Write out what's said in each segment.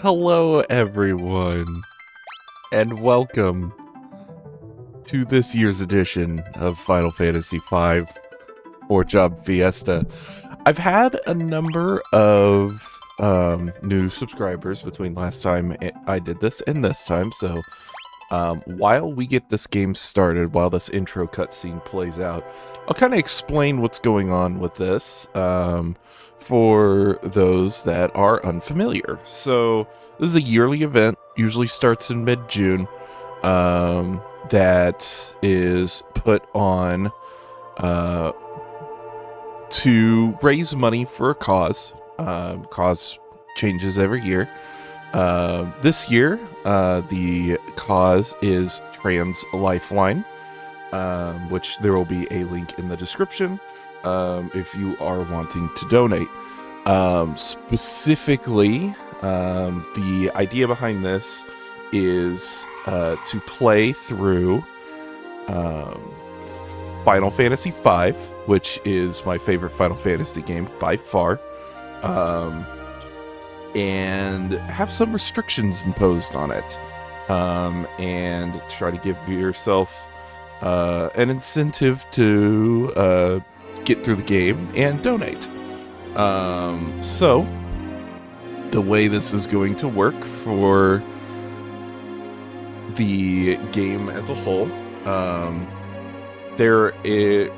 Hello, everyone, and welcome to this year's edition of Final Fantasy V 4-Job Fiesta. I've had a number of new subscribers between last time I did this and this time, so while we get this game started, while this intro cutscene plays out, I'll kind of explain what's going on with this for those that are unfamiliar. So this is a yearly event, usually starts in mid-June, that is put on to raise money for a cause. Cause changes every year. This year, the cause is Trans Lifeline, which there will be a link in the description if you are wanting to donate. Specifically, the idea behind this is to play through Final Fantasy V, which is my favorite Final Fantasy game by far, and have some restrictions imposed on it, and try to give yourself an incentive to get through the game and donate. So the way this is going to work for the game as a whole, there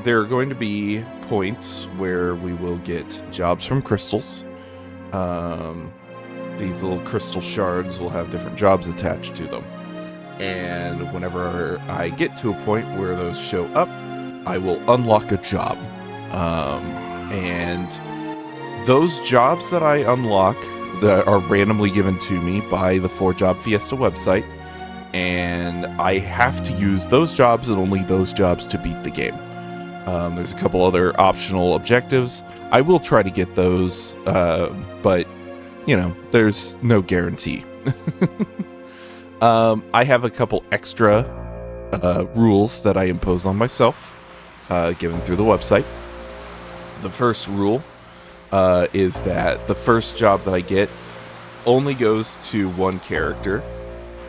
are going to be points where we will get jobs from crystals. These little crystal shards will have different jobs attached to them. And whenever I get to a point where those show up, I will unlock a job. And those jobs that I unlock that are randomly given to me by the 4-Job Fiesta website, and I have to use those jobs and only those jobs to beat the game. There's a couple other optional objectives. I will try to get those, but, you know, there's no guarantee. I have a couple extra rules that I impose on myself, given through the website. The first rule is that the first job that I get only goes to one character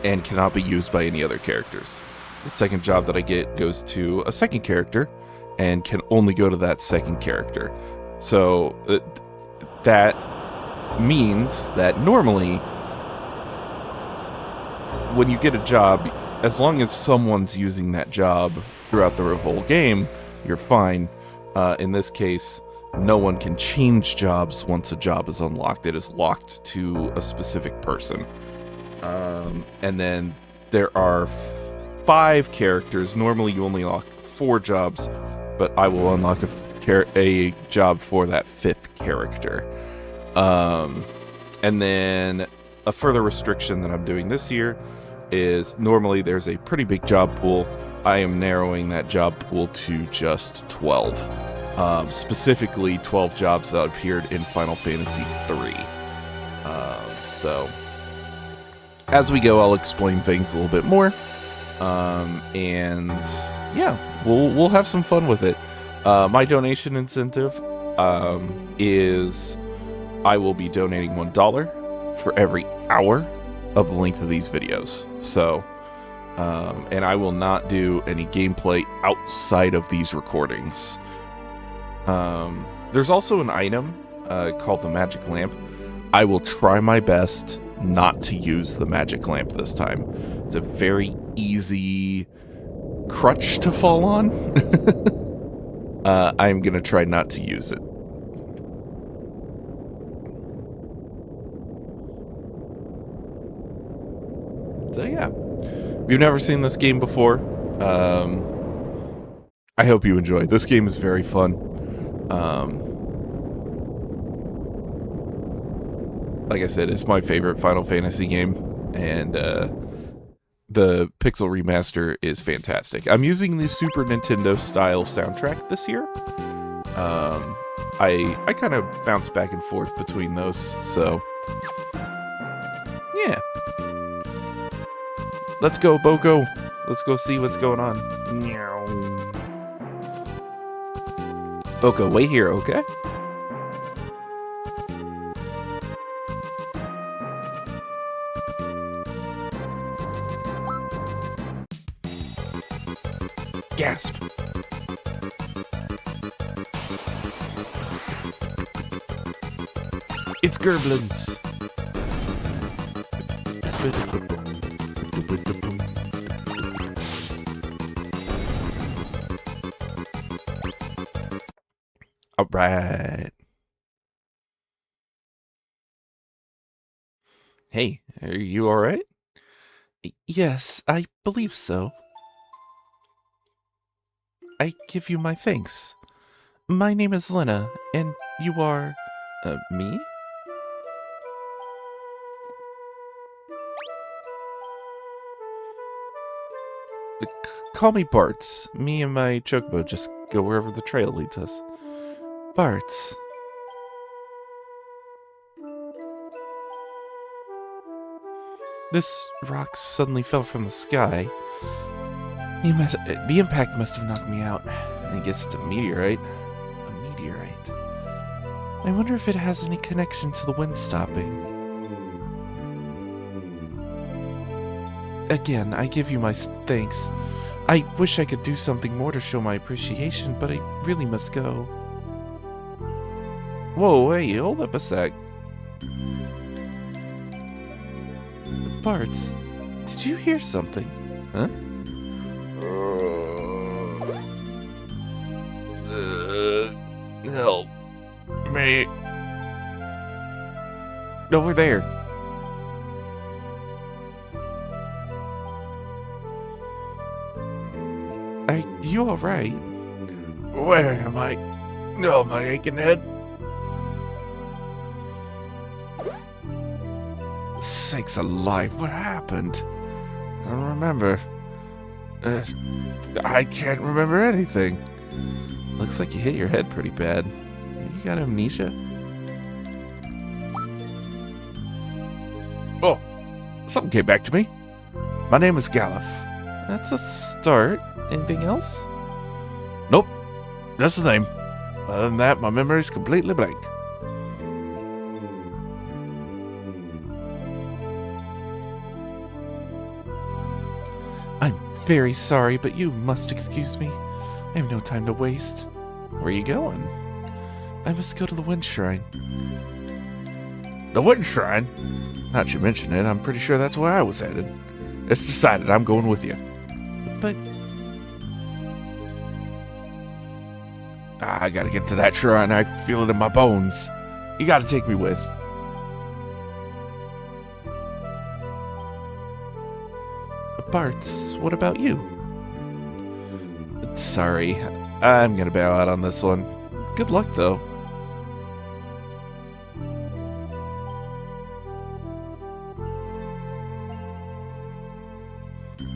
and cannot be used by any other characters. The second job that I get goes to a second character and can only go to that second character. So that means that normally when you get a job, as long as someone's using that job throughout the whole game, you're fine. In this case, no one can change jobs once a job is unlocked. It is locked to a specific person. And then there are 5 characters. Normally you only unlock 4 jobs, but I will unlock a job for that 5th character. And then a further restriction that I'm doing this year is normally there's a pretty big job pool. I am narrowing that job pool to just 12. Specifically 12 jobs that appeared in Final Fantasy III. So as we go, I'll explain things a little bit more. And yeah, we'll have some fun with it. My donation incentive is I will be donating $1 for every hour of the length of these videos. So, and I will not do any gameplay outside of these recordings. There's also an item called the magic lamp. I will try my best not to use the magic lamp this time. It's a very easy crutch to fall on. I'm gonna try not to use it. So yeah, if you've never seen this game before, I hope you enjoy. This game is very fun. Like I said, it's my favorite Final Fantasy game, and the Pixel Remaster is fantastic. I'm using the Super Nintendo style soundtrack this year. I kind of bounce back and forth between those, so yeah. Let's go, Boko. Let's go see what's going on. Meow. Boko, wait here, okay? Gasp! It's Gerblins! Alright. Hey, are you alright? Yes, I believe so. I give you my thanks. My name is Lenna, and you are... me? Call me Bartz. Me and my chocobo just go wherever the trail leads us. Bartz. This rock suddenly fell from the sky. The impact must have knocked me out. I guess it's a meteorite. A meteorite. I wonder if it has any connection to the wind stopping. Again, I give you my thanks. I wish I could do something more to show my appreciation, but I really must go. Whoa, hey, hold up a sec. Bartz, did you hear something? Huh? Help me. Over there. Are you alright? Where am I? Oh, my aching head. Sakes alive, what happened? I don't remember. I can't remember anything. Looks like you hit your head pretty bad. You got amnesia? Oh, something came back to me. My name is Galuf. That's a start. Anything else? Nope. That's the name. Other than that, my memory's completely blank. I'm very sorry, but you must excuse me. I have no time to waste. Where are you going? I must go to the Wind Shrine. The Wind Shrine? Now that you mention it, I'm pretty sure that's where I was headed. It's decided, I'm going with you. But... I gotta get to that shrine. I feel it in my bones. You gotta take me with. Bartz, what about you? Sorry, I'm gonna bow out on this one. Good luck, though.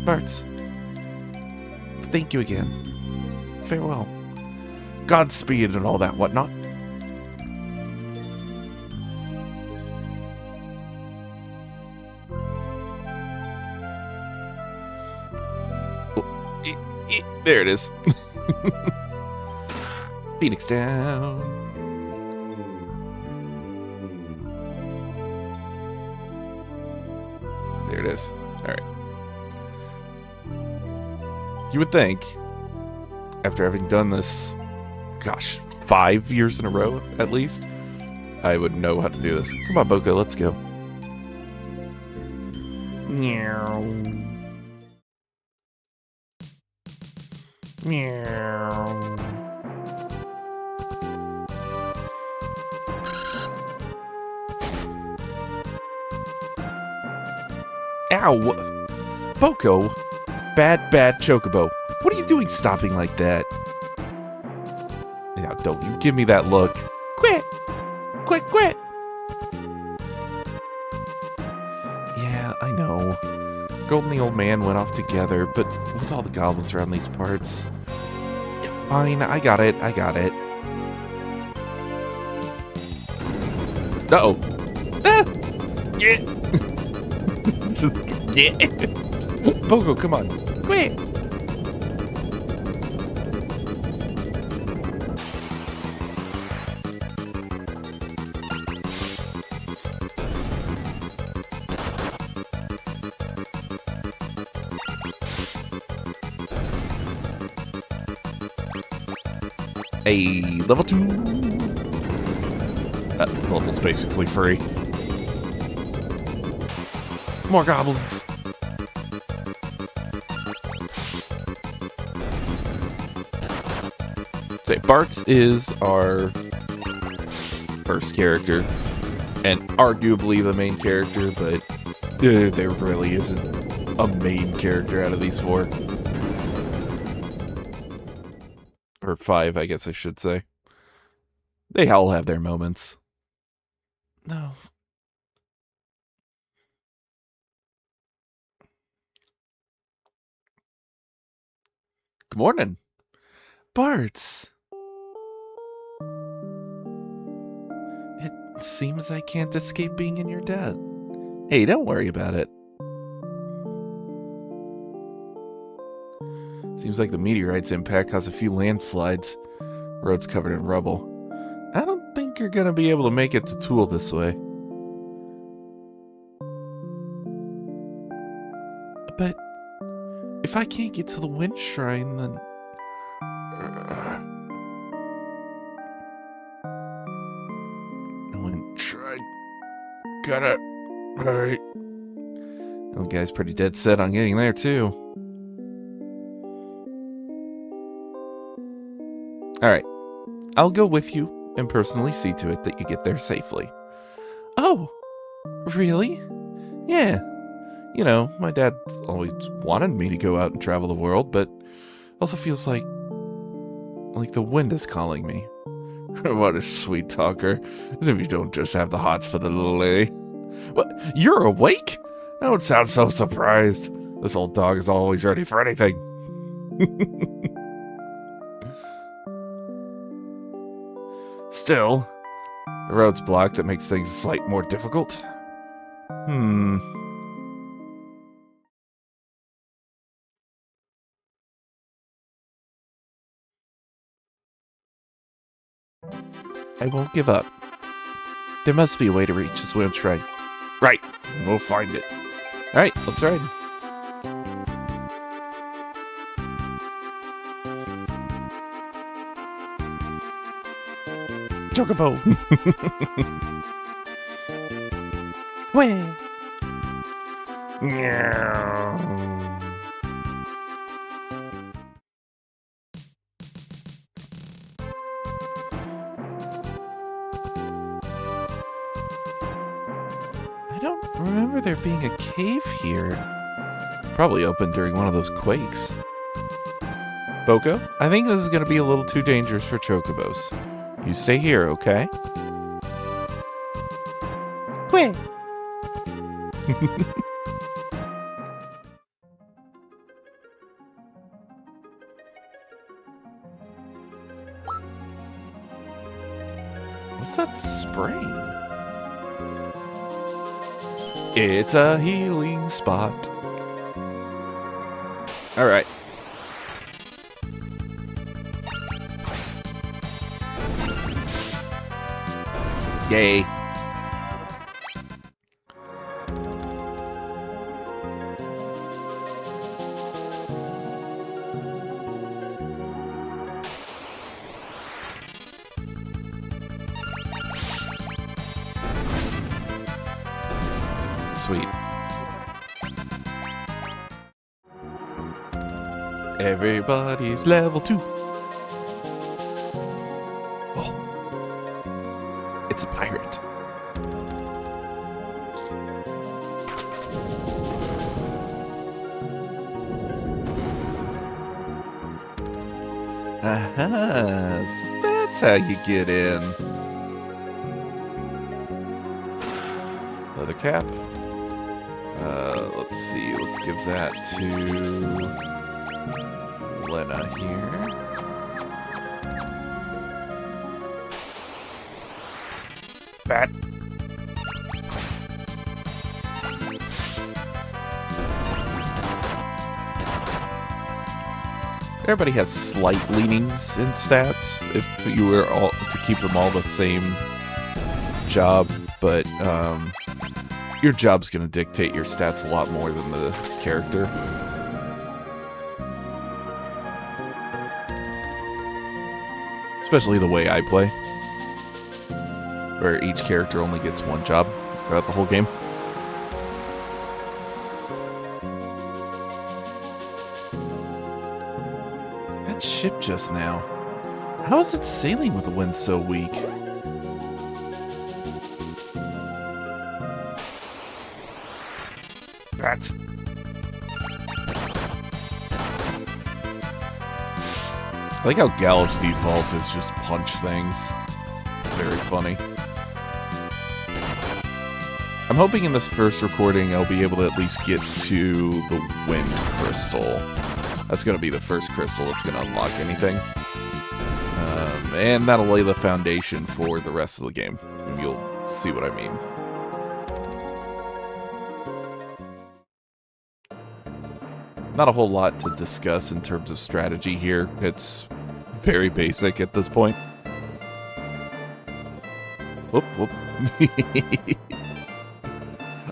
Bartz, thank you again. Farewell. Godspeed and all that whatnot. There it is. Phoenix down. There it is. Alright. You would think, after having done this, gosh, 5 years in a row, at least, I would know how to do this. Come on, Boko, let's go. Meow. Meow. Ow! Boko! Bad chocobo. What are you doing stopping like that? Yeah, don't you give me that look. Quit! Quit! Yeah, I know. Gold and the old man went off together, but with all the goblins around these parts... Yeah, fine, I got it. Uh-oh. Ah! Yeah! Yeah! Boko, come on. Quit! A level 2. That level's basically free. More goblins. So Bartz is our first character, and arguably the main character, but there really isn't a main character out of these 4. Or 5, I guess I should say. They all have their moments. No. Good morning. Bartz. It seems I can't escape being in your debt. Hey, don't worry about it. Seems like the meteorite's impact caused a few landslides. Roads covered in rubble. I don't think you're gonna be able to make it to Tool this way. But if I can't get to the Wind Shrine, then... Wind Shrine... Got it. Alright. The guy's pretty dead set on getting there, too. Alright. I'll go with you and personally see to it that you get there safely. Oh! Really? Yeah. You know, my dad's always wanted me to go out and travel the world, but also feels like the wind is calling me. What a sweet talker. As if you don't just have the hots for the little lady. What? You're awake? Don't sound so surprised. This old dog is always ready for anything. Still, the road's blocked. That makes things a slight more difficult. I won't give up. There must be a way to reach this Wind Shrine. Right, we'll find it. Alright, let's ride. Chocobo! Where? I don't remember there being a cave here. Probably opened during one of those quakes. Boko, I think this is going to be a little too dangerous for chocobos. You stay here, okay? Quick! What's that spring? It's a healing spot. Alright. Yay. Sweet. Everybody's level 2. Oh. It's a pirate. Aha, so that's how you get in. Leather cap. Let's see, let's give that to Lenna here. Bat. Everybody has slight leanings in stats if you were all to keep them all the same job, but your job's going to dictate your stats a lot more than the character. Especially the way I play, where each character only gets one job throughout the whole game. That ship just now. How is it sailing with the wind so weak? Bartz. I like how Galuf's default is just punch things. Very funny. I'm hoping in this first recording I'll be able to at least get to the wind crystal. That's going to be the first crystal that's going to unlock anything. And that'll lay the foundation for the rest of the game. And you'll see what I mean. Not a whole lot to discuss in terms of strategy here. It's very basic at this point. Whoop, whoop.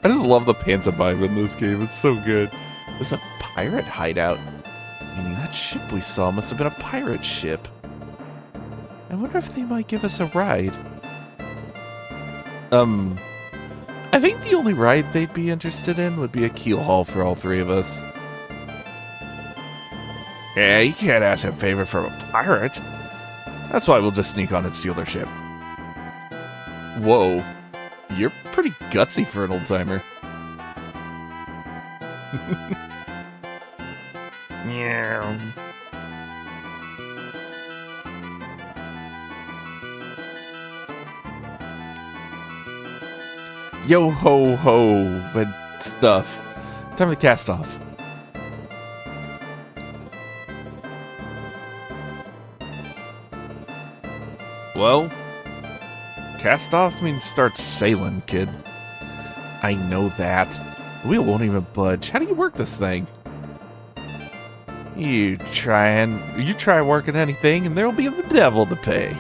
I just love the pantomime in this game. It's so good. It's a pirate hideout. Meaning that ship we saw must have been a pirate ship. I wonder if they might give us a ride. I think the only ride they'd be interested in would be a keel haul for all three of us. Yeah, you can't ask a favor from a pirate. That's why we'll just sneak on and steal their ship. Whoa. You're pretty gutsy for an old-timer. Yeah. Yo ho ho and stuff. Time to cast off. Well, cast off means start sailing, kid. I know that. The wheel won't even budge. How do you work this thing? You try working anything and there'll be the devil to pay.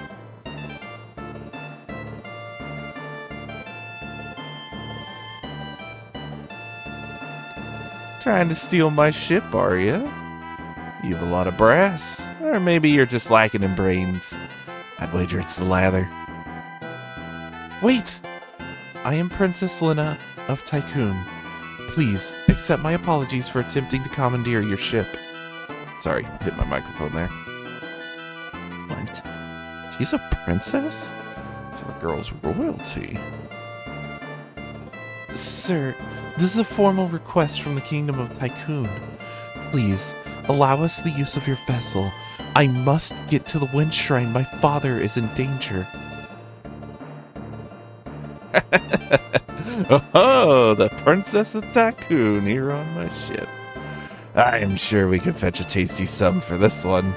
Trying to steal my ship, are you? You have a lot of brass. Or maybe you're just lacking in brains. I'd wager it's the latter. Wait! I am Princess Lenna of Tycoon. Please, accept my apologies for attempting to commandeer your ship. Sorry, hit my microphone there. What? She's a princess? She's a girl's royalty. Sir, this is a formal request from the Kingdom of Tycoon. Please, allow us the use of your vessel. I must get to the wind shrine. My father is in danger. Oh, the Princess of Tycoon here on my ship. I am sure we could fetch a tasty sum for this one.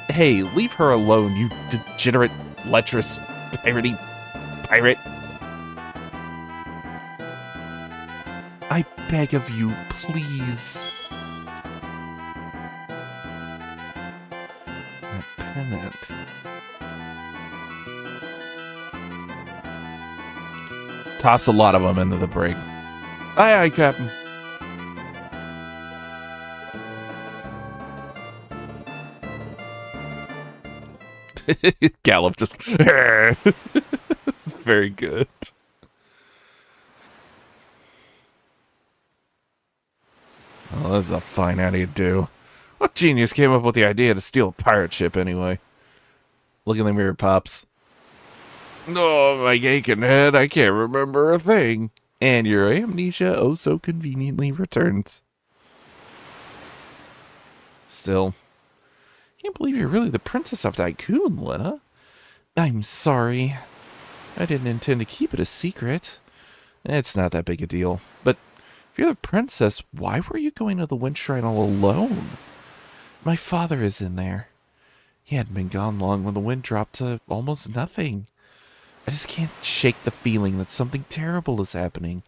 Hey, leave her alone, you degenerate, lecherous, pirate. I beg of you, please. That pennant. Toss a lot of them into the brig. Aye, aye, Captain. Galuf just... Very good. Well, that's a fine how do you do. What genius came up with the idea to steal a pirate ship anyway? Look in the mirror, Pops. Oh, my aching head, I can't remember a thing. And your amnesia oh so conveniently returns. Still, can't believe you're really the Princess of Tycoon, Lenna. I'm sorry. I didn't intend to keep it a secret. It's not that big a deal. But if you're the princess, why were you going to the wind shrine all alone? My father is in there. He hadn't been gone long when the wind dropped to almost nothing. I just can't shake the feeling that something terrible is happening.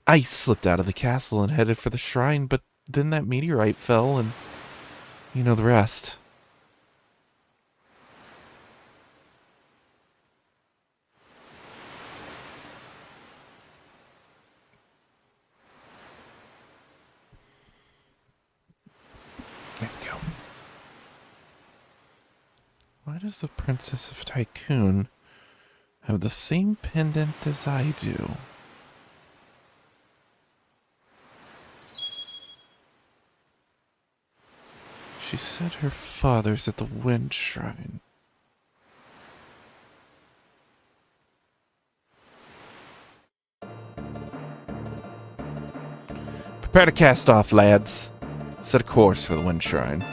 I slipped out of the castle and headed for the shrine, but then that meteorite fell and you know the rest. There we go. Why does the Princess of Tycoon have the same pendant as I do? She said her father's at the Wind Shrine. Prepare to cast off, lads. Set a course for the Wind Shrine.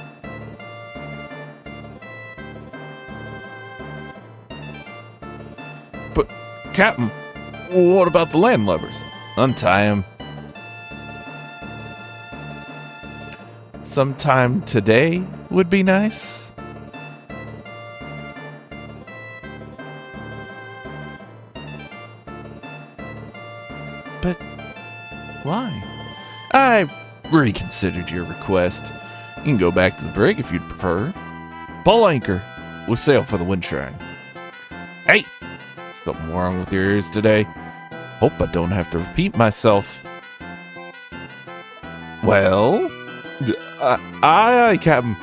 But, Captain, what about the landlubbers? Untie him. Sometime today would be nice. But why? I reconsidered your request. You can go back to the brig if you'd prefer. Pull anchor. We'll sail for the Wind Shrine. Hey! Something wrong with your ears today? Hope I don't have to repeat myself. Well? Aye, Captain.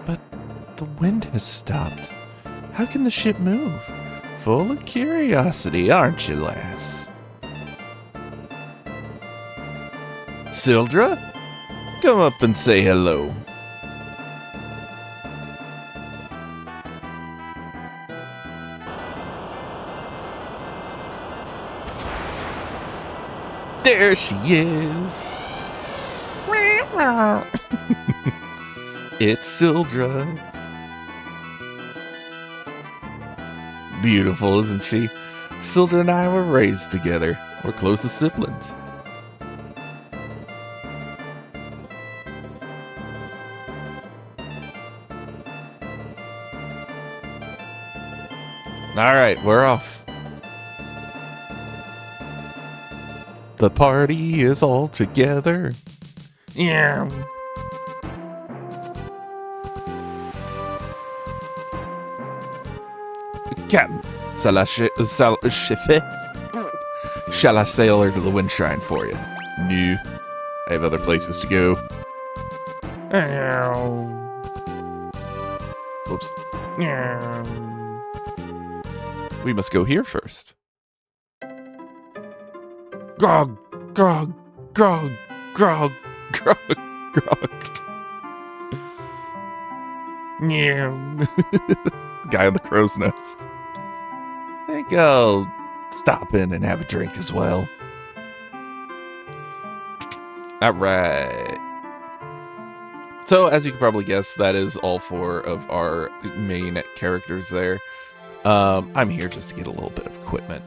But the wind has stopped. How can the ship move? Full of curiosity, aren't you, lass? Sildra, come up and say hello. There she is. It's Sildra. Beautiful, isn't she? Sildra and I were raised together. We're close as siblings. Alright, we're off. The party is all together. Yeah. Captain, shall I sail her to the Wind Shrine for you? No. I have other places to go. Whoops. We must go here first. Grog, grog, grog, grog, grog, grog. Guy on the crow's nest. I think I'll stop in and have a drink as well. Alright. So, as you can probably guess, that is all 4 of our main characters there. I'm here just to get a little bit of equipment.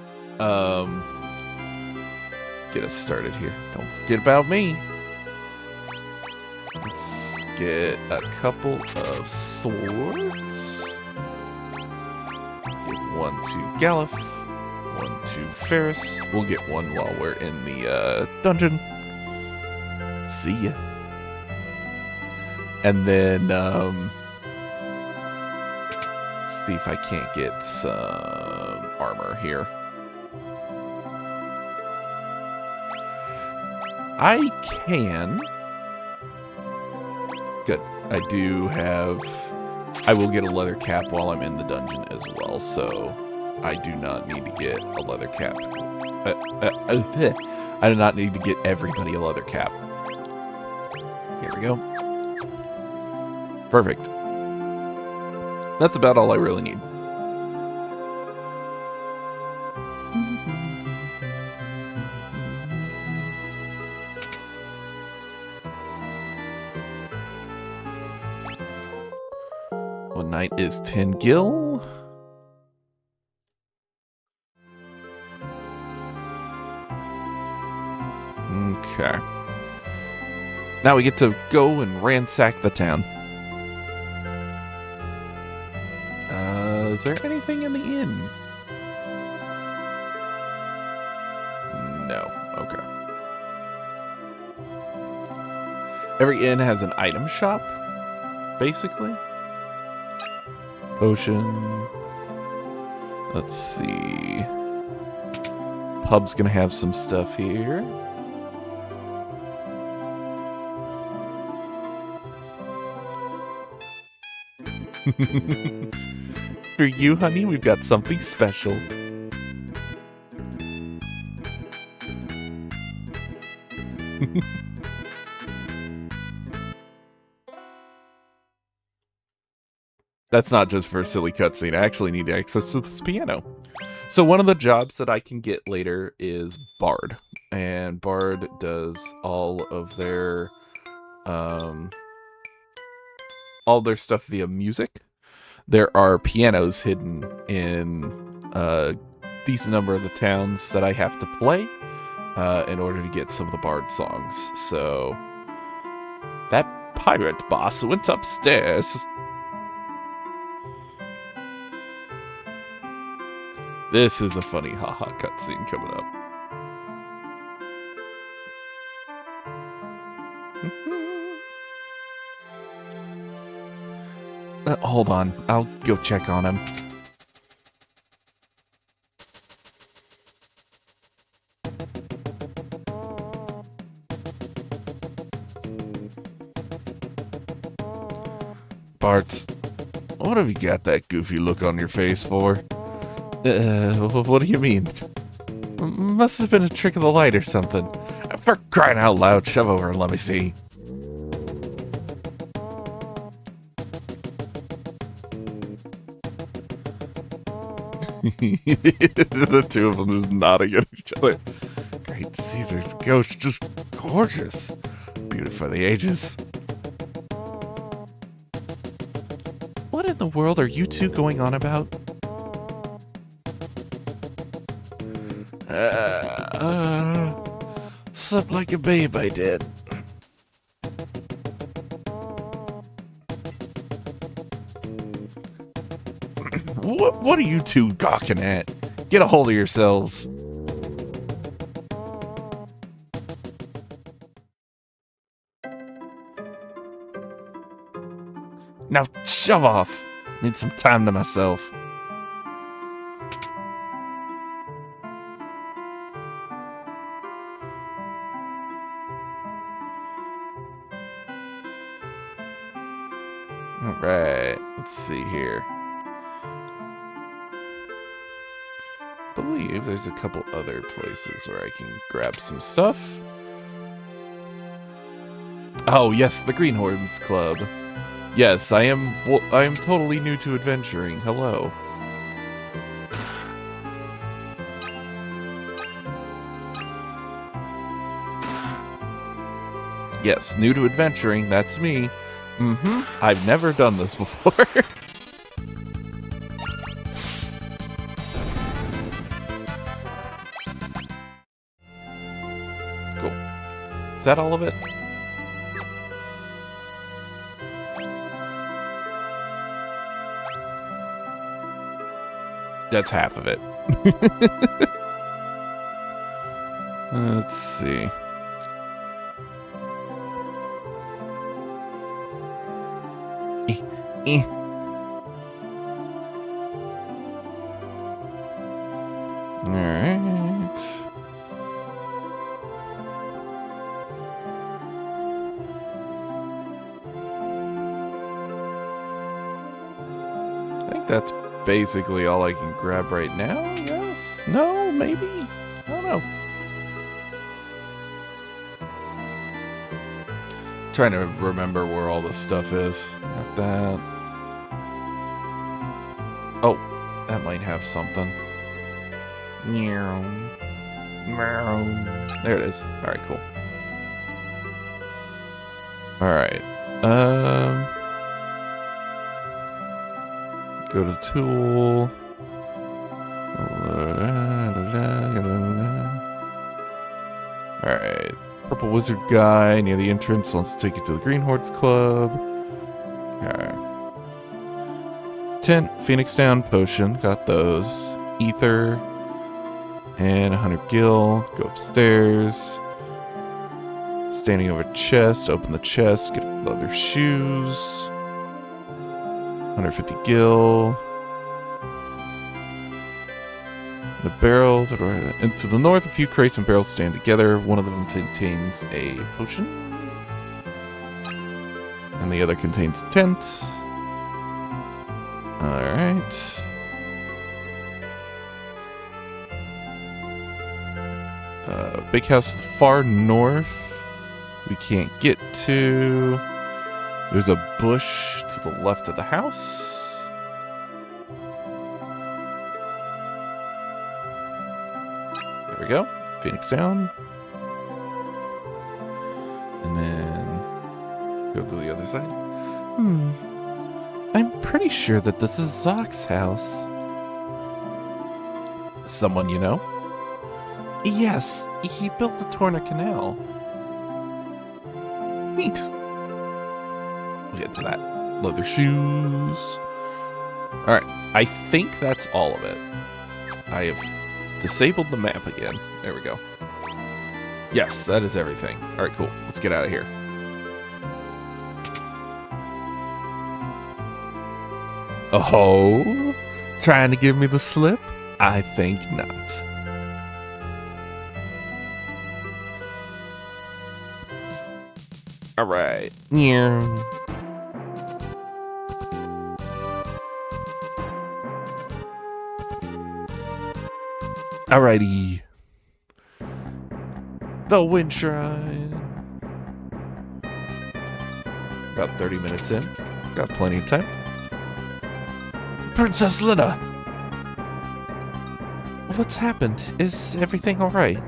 Get us started here. Don't forget about me. Let's get a couple of swords. Give one to Galuf, one to Ferris. We'll get one while we're in the dungeon. See ya. And then, let's see if I can't get some armor here. I can. Good. I do have... I will get a leather cap while I'm in the dungeon as well, so I do not need to get a leather cap. I do not need to get everybody a leather cap. There we go. Perfect. That's about all I really need. One night is 10 gil. Okay. Now we get to go and ransack the town. Is there anything in the inn? No. Okay. Every inn has an item shop, basically. Potion. Let's see. Pub's gonna have some stuff here. For you, honey, we've got something special. That's not just for a silly cutscene. I actually need access to this piano. So one of the jobs that I can get later is Bard. And Bard does all of their stuff via music. There are pianos hidden in a decent number of the towns that I have to play in order to get some of the Bard songs. So that pirate boss went upstairs. This is a funny haha cutscene coming up. Hold on, I'll go check on him. Bartz, what have you got that goofy look on your face for? What do you mean? Must have been a trick of the light or something. For crying out loud, shove over and let me see. The two of them just nodding at each other. Great Caesar's ghost, just gorgeous. Beauty for the ages. What in the world are you two going on about? Slept like a babe, I did. What are you two gawking at? Get a hold of yourselves. Now shove off. Need some time to myself. Alright, let's see here. I believe there's a couple other places where I can grab some stuff. Oh yes, the Greenhorns Club. Yes, I am totally new to adventuring. Hello. Yes, new to adventuring, that's me. I've never done this before. Cool. Is that all of it? That's half of it. Let's see. Alright. I think that's basically all I can grab right now. Yes? No? Maybe? I don't know. Trying to remember where all this stuff is. Got that. Oh, that might have something. There it is. Alright, cool. Alright. Go to tool. Alright. Purple wizard guy near the entrance wants to take you to the Greenhorns Club. Alright. Tent, Phoenix Down, potion. Got those. Ether. And 100 gil. Go upstairs. Standing over chest, open the chest, get leather shoes. 150 gil. The barrel and to the north, a few crates and barrels stand together. One of them contains a potion, and the other contains a tent. All right. Big house to the far north. We can't get to. There's a bush to the left of the house. There we go. Phoenix down. And then go to the other side. I'm pretty sure that this is Zock's house. Someone you know? Yes, he built the Torna Canal. Neat. We'll get to that. Leather shoes. Alright, I think that's all of it. I have disabled the map again. There we go. Yes, that is everything. Alright, cool. Let's get out of here. Oh? Trying to give me the slip? I think not. Alright. Yeah. Alrighty. The Wind Shrine. About 30 minutes in. Got plenty of time. Princess Lenna! What's happened? Is everything alright?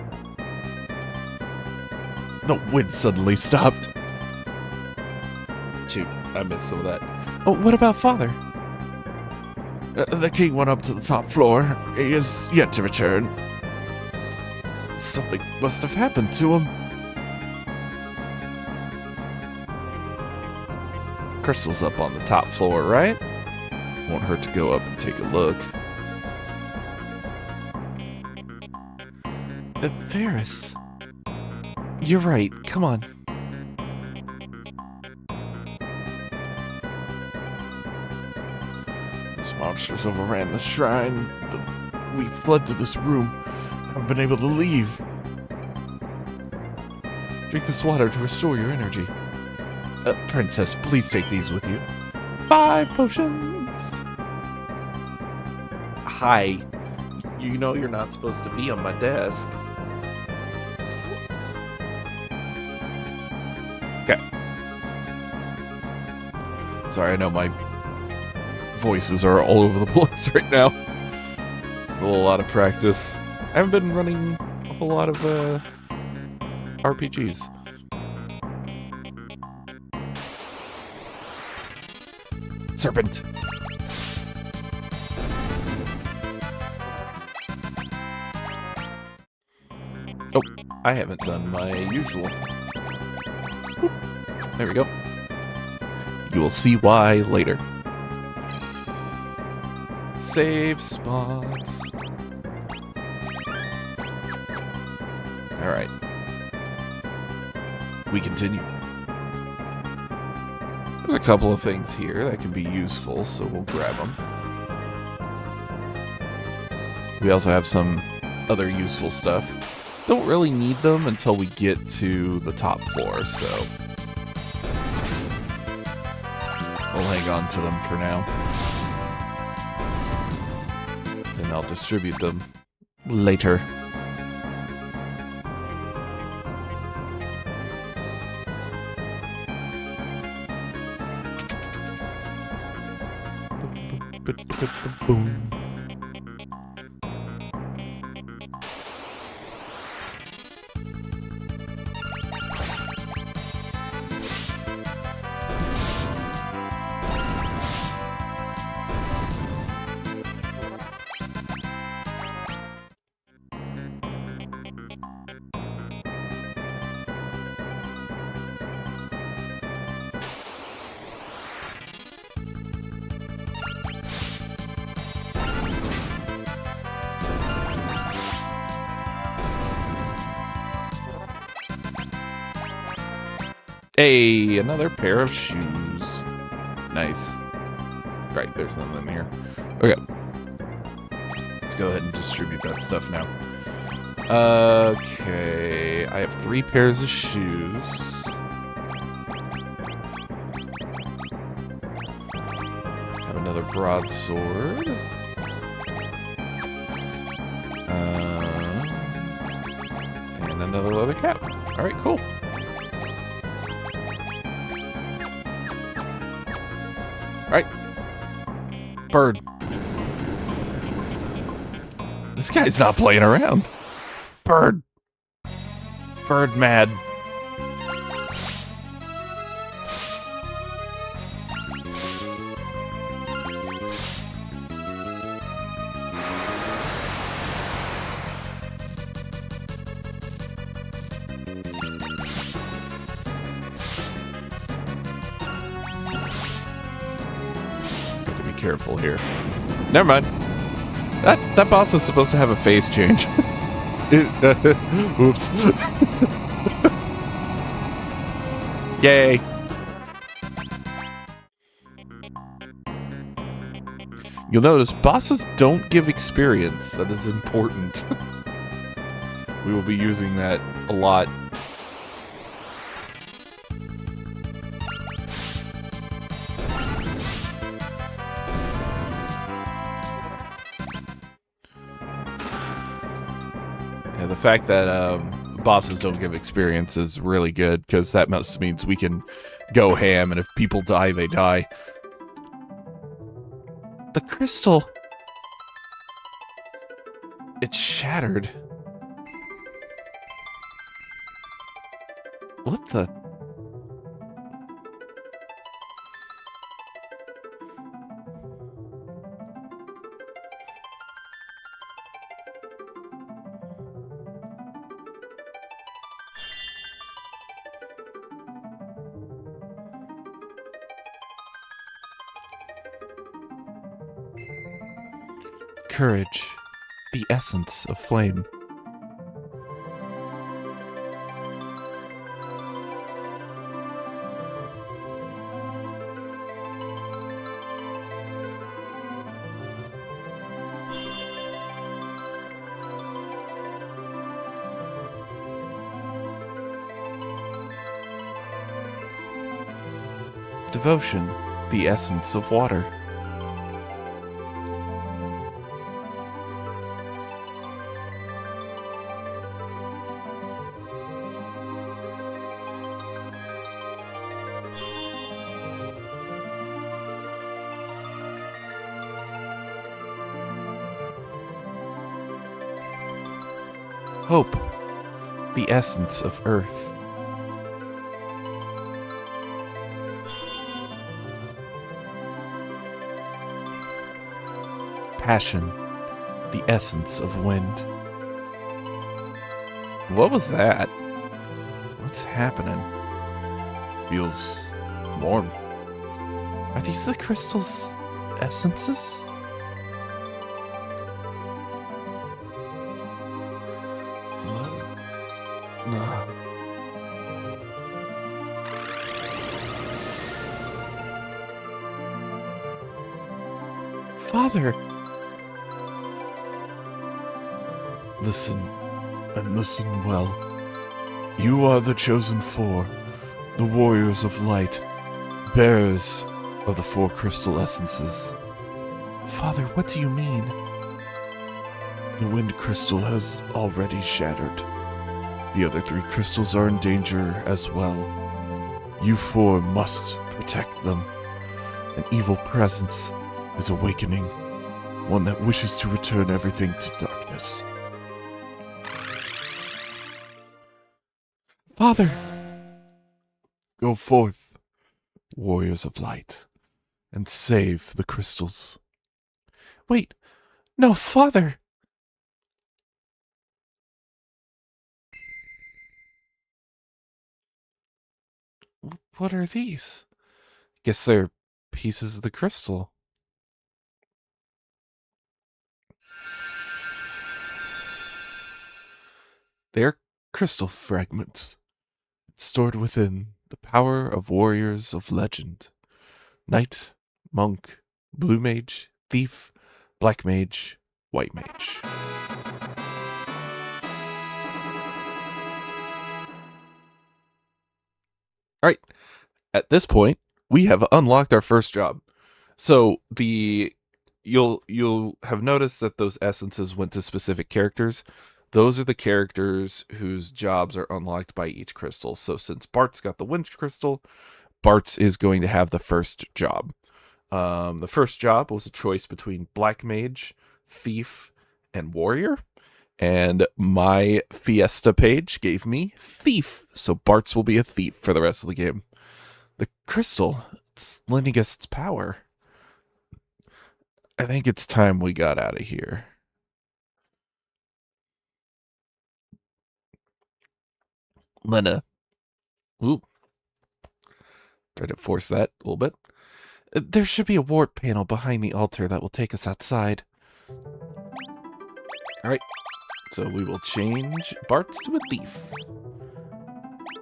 The wind suddenly stopped. Shoot, I missed some of that. Oh, what about Father? The king went up to the top floor. He is yet to return. Something must have happened to him. Crystal's up on the top floor, right? Won't hurt to go up and take a look. Varys. You're right. Come on. These monsters overran the shrine. We fled to this room. Haven't been able to leave. Drink this water to restore your energy. Princess, please take these with you. 5 potions. Hi. You know you're not supposed to be on my desk. Okay. Sorry, I know my voices are all over the place right now. A lot of practice. I haven't been running a whole lot of RPGs. Serpent. Oh, I haven't done my usual. Boop. There we go. You will see why later. Save spot. Alright. We continue. There's a couple of things here that can be useful, so we'll grab them. We also have some other useful stuff. Don't really need them until we get to the top floor, so we'll hang on to them for now. And I'll distribute them later. Boom. Hey, another pair of shoes. Nice. Right, there's nothing in here. Okay. Let's go ahead and distribute that stuff now. Okay, I have 3 pairs of shoes. Have another broadsword. And another leather cap. Alright, cool. Alright. Bird. This guy's not playing around. Bird. Bird mad. Got to be careful here. Never mind. That boss is supposed to have a phase change. Oops. Yay. You'll notice bosses don't give experience. That is important. We will be using that a lot. Yeah, the fact that bosses don't give experience is really good, because that means we can go ham, and if people die, they die. The crystal! It's shattered. What the? Courage, the essence of flame. Devotion, the essence of water. Hope, the essence of earth. Passion, the essence of wind. What was that? What's happening? Feels warm. Are these the crystal's essences? No. Father! Listen, and listen well. You are the chosen four, the warriors of light, bearers of the 4 crystal essences. Father, what do you mean? The wind crystal has already shattered. The other 3 crystals are in danger as well. You 4 must protect them. An evil presence is awakening, one that wishes to return everything to darkness. Father! Go forth, warriors of light, and save the crystals. Wait, no, Father! What are these? Guess they're pieces of the crystal. They're crystal fragments, stored within The power of warriors of legend. Knight, monk, blue mage, thief, black mage, white mage. All right. At this point, we have unlocked our first job. So you'll have noticed that those essences went to specific characters. Those are the characters whose jobs are unlocked by each crystal. So since Bartz got the wind crystal, Bartz is going to have the first job. The first job was a choice between black mage, thief, and warrior. And my Fiesta page gave me thief. So Bartz will be a thief for the rest of the game. The crystal, it's lending us its power. I think it's time we got out of here. Lenna. Ooh. Try to force that a little bit. There should be a warp panel behind the altar that will take us outside. Alright. So we will change Bartz to a thief.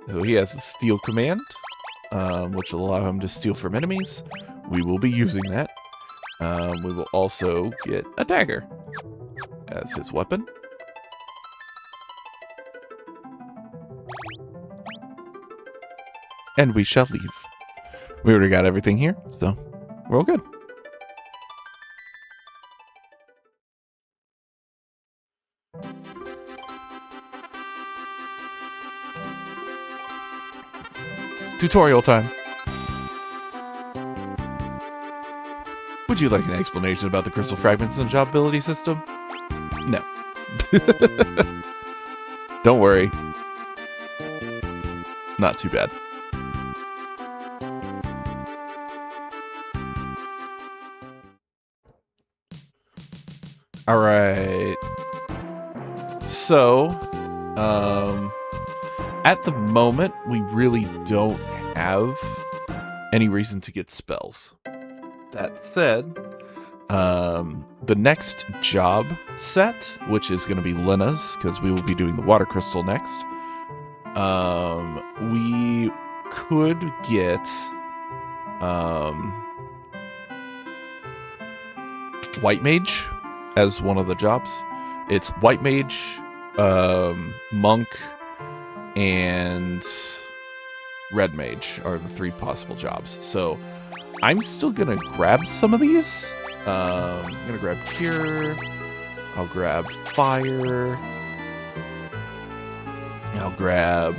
So he has the steal command, which will allow him to steal from enemies. We will be using that. We will also get a dagger as his weapon. And we shall leave. We already got everything here, so we're all good. Tutorial time. Would you like an explanation about the crystal fragments and job ability system? No. Don't worry. It's not too bad. All right. So, at the moment, we really don't have any reason to get spells. That said, the next job set, which is going to be Lenna's, because we will be doing the water crystal next, we could get white mage as one of the jobs. It's white mage, monk, and red mage are the three possible jobs. So I'm still gonna grab some of these. I'm gonna grab cure. I'll grab fire. I'll grab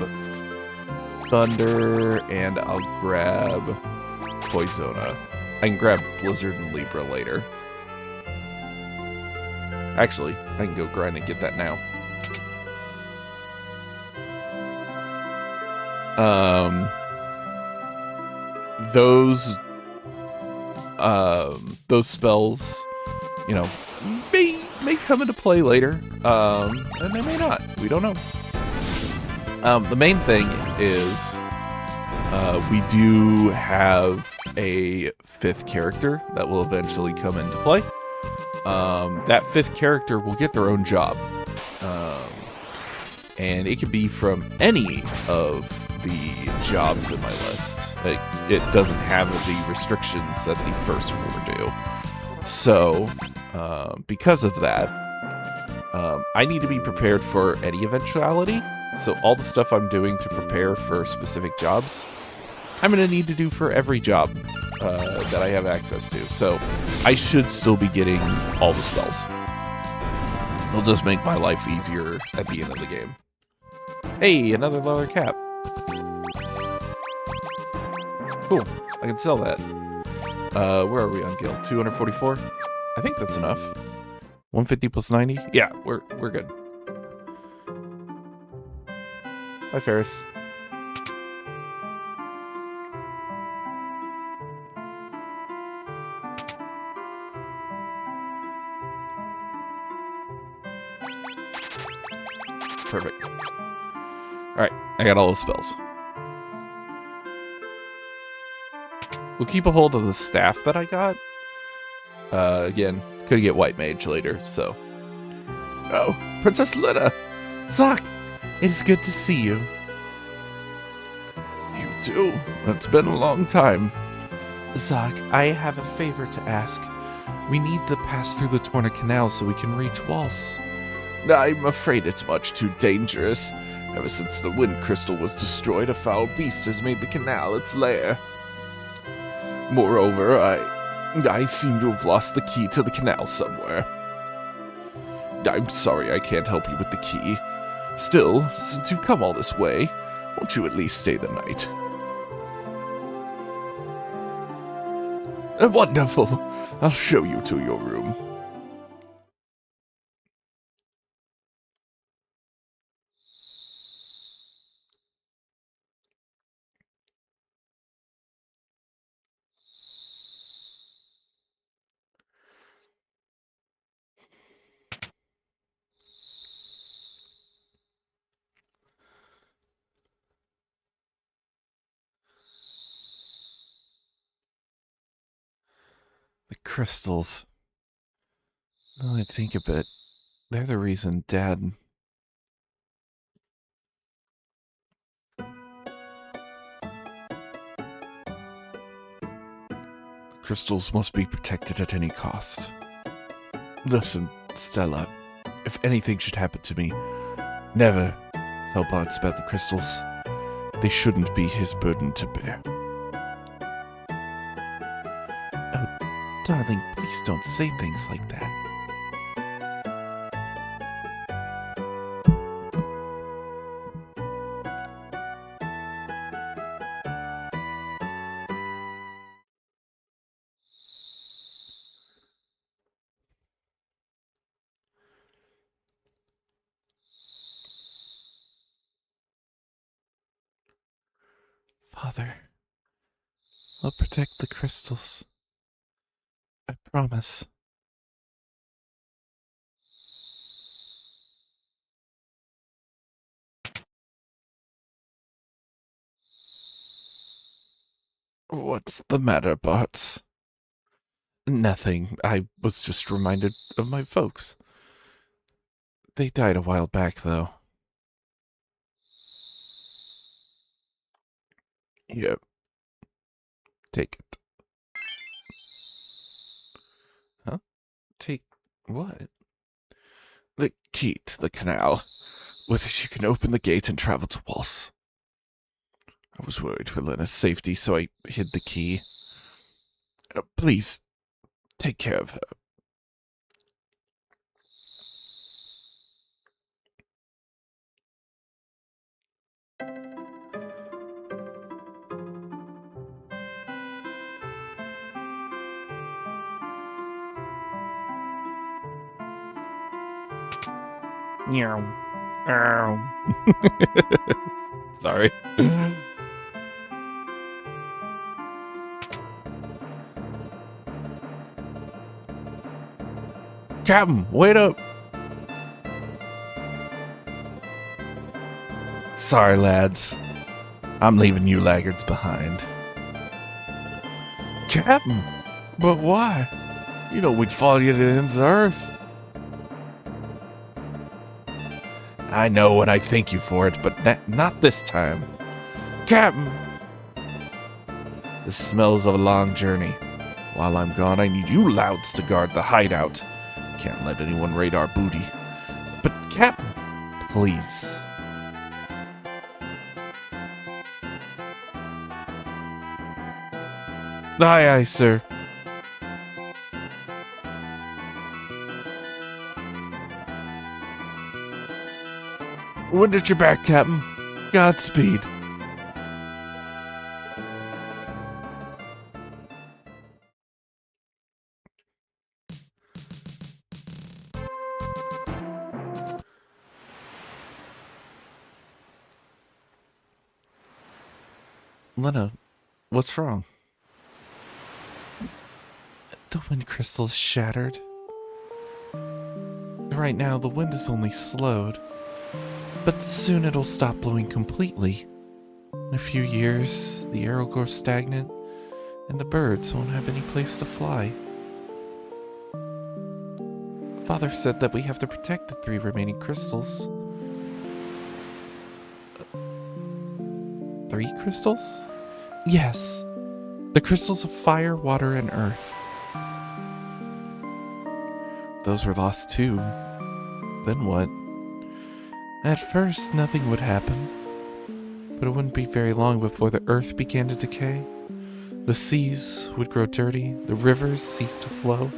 thunder, and I'll grab Poisona. I can grab Blizzard and Libra later. Actually, I can go grind and get that now. Those spells, you know, may come into play later, and they may not. We don't know. The main thing is, we do have a fifth character that will eventually come into play. That fifth character will get their own job. And it can be from any of the jobs in my list. Like, it doesn't have the restrictions that the first four do. So, because of that, I need to be prepared for any eventuality. So all the stuff I'm doing to prepare for specific jobs, I'm going to need to do for every job that I have access to. So I should still be getting all the spells. It'll just make my life easier at the end of the game. Hey, another leather cap. Cool. I can sell that. Where are we on guild? 244? I think that's enough. 150 plus 90? Yeah, we're good. Hi, Ferris. Perfect. Alright, I got all the spells. We'll keep a hold of the staff that I got. Again, could get white mage later, so. Oh, Princess Lenna! Zoc, it is good to see you. You too. It's been a long time. Zog, I have a favor to ask. We need to pass through the Torna Canal so we can reach Waltz. I'm afraid it's much too dangerous. Ever since the wind crystal was destroyed, a foul beast has made the canal its lair. Moreover, I seem to have lost the key to the canal somewhere. I'm sorry I can't help you with the key. Still, since you've come all this way, won't you at least stay the night? Wonderful. I'll show you to your room. The crystals. Now that I think of it, they're the reason Dad... Crystals must be protected at any cost. Listen, Stella, if anything should happen to me, never tell Bartz about the crystals. They shouldn't be his burden to bear. Oh, darling, please don't say things like that. Father, I'll protect the crystals. I promise. What's the matter, Bartz? Nothing. I was just reminded of my folks. They died a while back, though. Here. Take it. Huh? Take what? The key to the canal. With it you can open the gate and travel to Waltz. I was worried for Lenna's safety, so I hid the key. Please, take care of her. Meow. Ow. Sorry. Captain, wait up! Sorry, lads. I'm leaving you laggards behind. Captain, but why? You know we'd follow you to the ends of Earth. I know and I thank you for it, but not this time. Captain! This smells of a long journey. While I'm gone, I need you louds to guard the hideout. Can't let anyone raid our booty. But Captain, please. Aye, aye, sir. Wind at your back, Captain. Godspeed. Lenna, what's wrong? The wind crystal's shattered. Right now, the wind is only slowed. But soon it'll stop blowing completely. In a few years, the air will grow stagnant, and the birds won't have any place to fly. Father said that we have to protect the 3 remaining crystals. 3 crystals? Yes. The crystals of fire, water, and earth. Those were lost too. Then what? At first, nothing would happen. But it wouldn't be very long before the earth began to decay. The seas would grow dirty, the rivers cease to flow,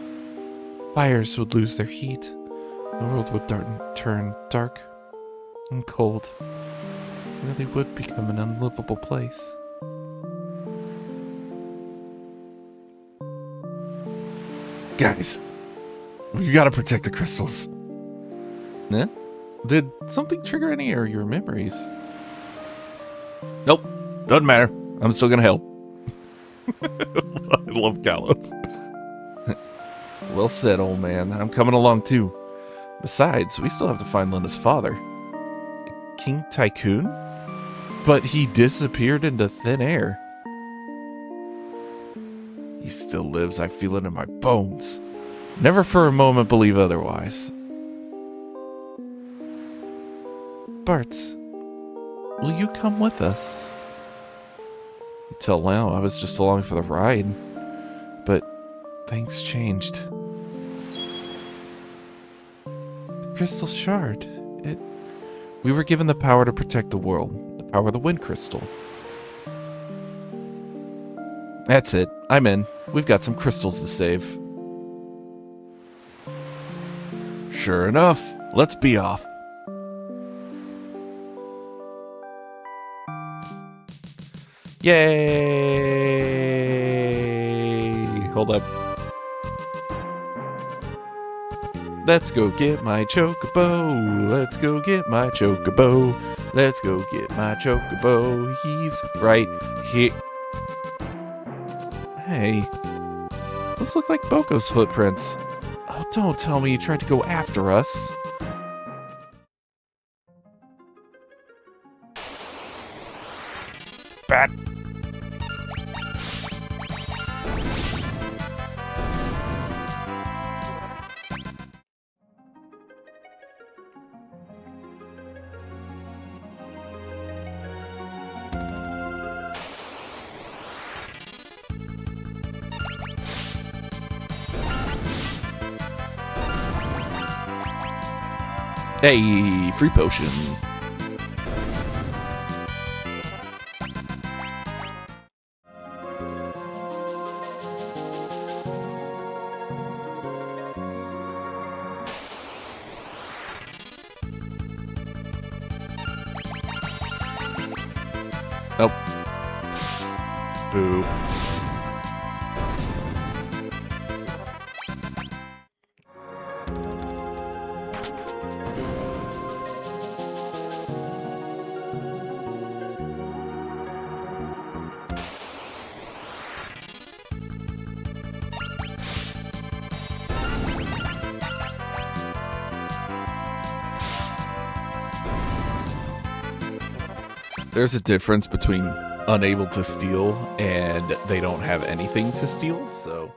fires would lose their heat, the world would turn dark and cold. It really would become an unlivable place. Guys, you gotta protect the crystals. Eh? Did something trigger any of your memories? Nope, doesn't matter. I'm still gonna help. I love Galuf. Well said, old man. I'm coming along too. Besides, we still have to find Lenna's father. King Tycoon? But he disappeared into thin air. He still lives, I feel it in my bones. Never for a moment believe otherwise. Bartz, will you come with us? Until now, I was just along for the ride. But things changed. The crystal shard. We were given the power to protect the world. The power of the wind crystal. That's it. I'm in. We've got some crystals to save. Sure enough, let's be off. Yay! Hold up. Let's go get my chocobo. Let's go get my chocobo. Let's go get my chocobo. He's right here. Hey, those look like Boko's footprints. Oh, don't tell me you tried to go after us. Bat. Hey, free potion. Nope. Boo. There's a difference between unable to steal and they don't have anything to steal, so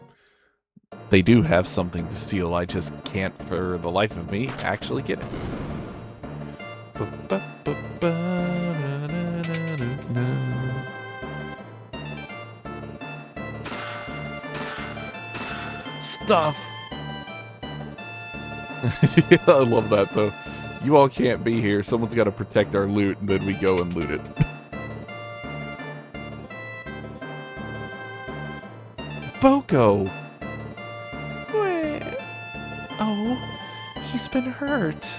they do have something to steal. I just can't, for the life of me, actually get it. Stuff! I love that, though. You all can't be here. Someone's got to protect our loot, and then we go and loot it. Boko! Where? Oh, he's been hurt.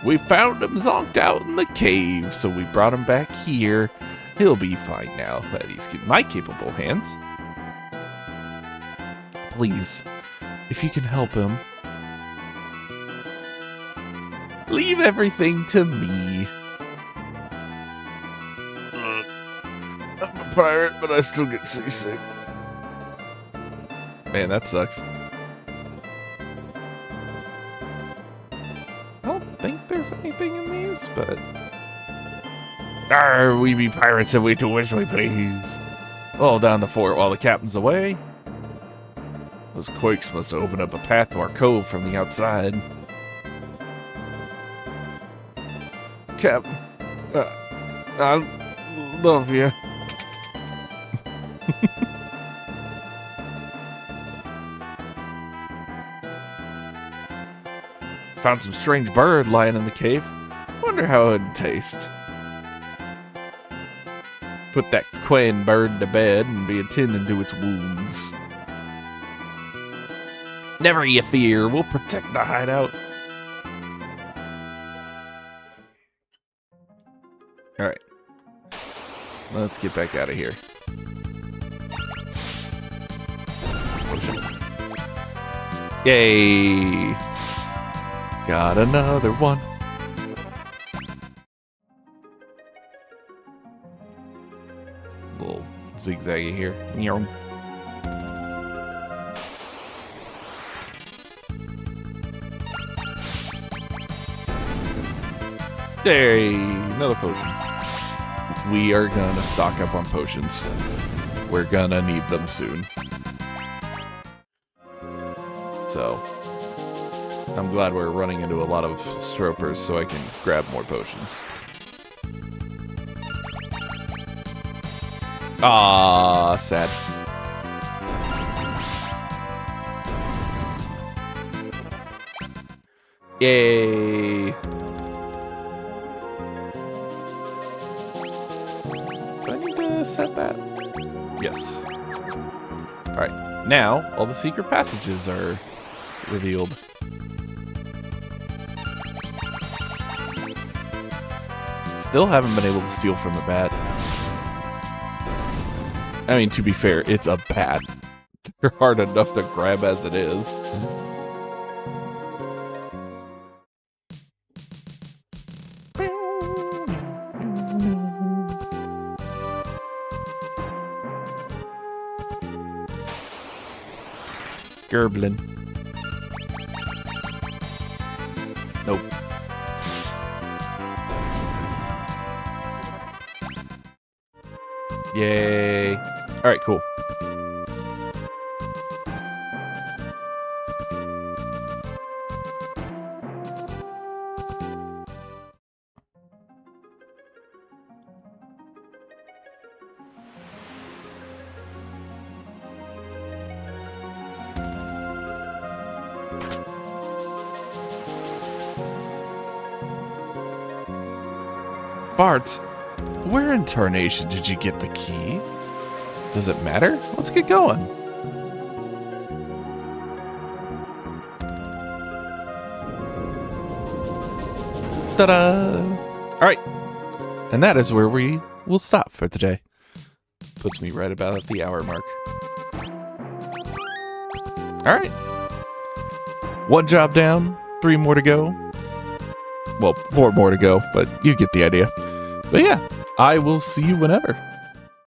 We found him zonked out in the cave, so we brought him back here. He'll be fine now that he's in my capable hands. Please, if you can help him, leave everything to me. I'm a pirate, but I still get seasick. Man, that sucks. I don't think there's anything in these, but... Arr, we be pirates and we do as we please. All down the fort while the captain's away. Those quakes must have opened up a path to our cove from the outside. Captain, Love you. Found some strange bird lying in the cave. Wonder how it'd taste. Put that quain bird to bed and be attending to its wounds. Never you fear, we'll protect the hideout. Alright. Let's get back out of here. Yay! Got another one. Little zigzaggy here. Hey, another potion. We are gonna stock up on potions. We're gonna need them soon. So, I'm glad we're running into a lot of stropers so I can grab more potions. Ah, sad. Yay! Do I need to set that? Yes. Alright, now all the secret passages are revealed. Still haven't been able to steal from a bat. I mean, to be fair, it's a bat. They're hard enough to grab as it is. Gerblin. Nope. Yay. Alright, cool. Bartz, where in tarnation did you get the key? Does it matter? Let's get going. Ta-da! Alright. And that is where we will stop for today. Puts me right about at the hour mark. Alright. 1 job down, 3 more to go. Well, 4 more to go, but you get the idea. But yeah, I will see you whenever.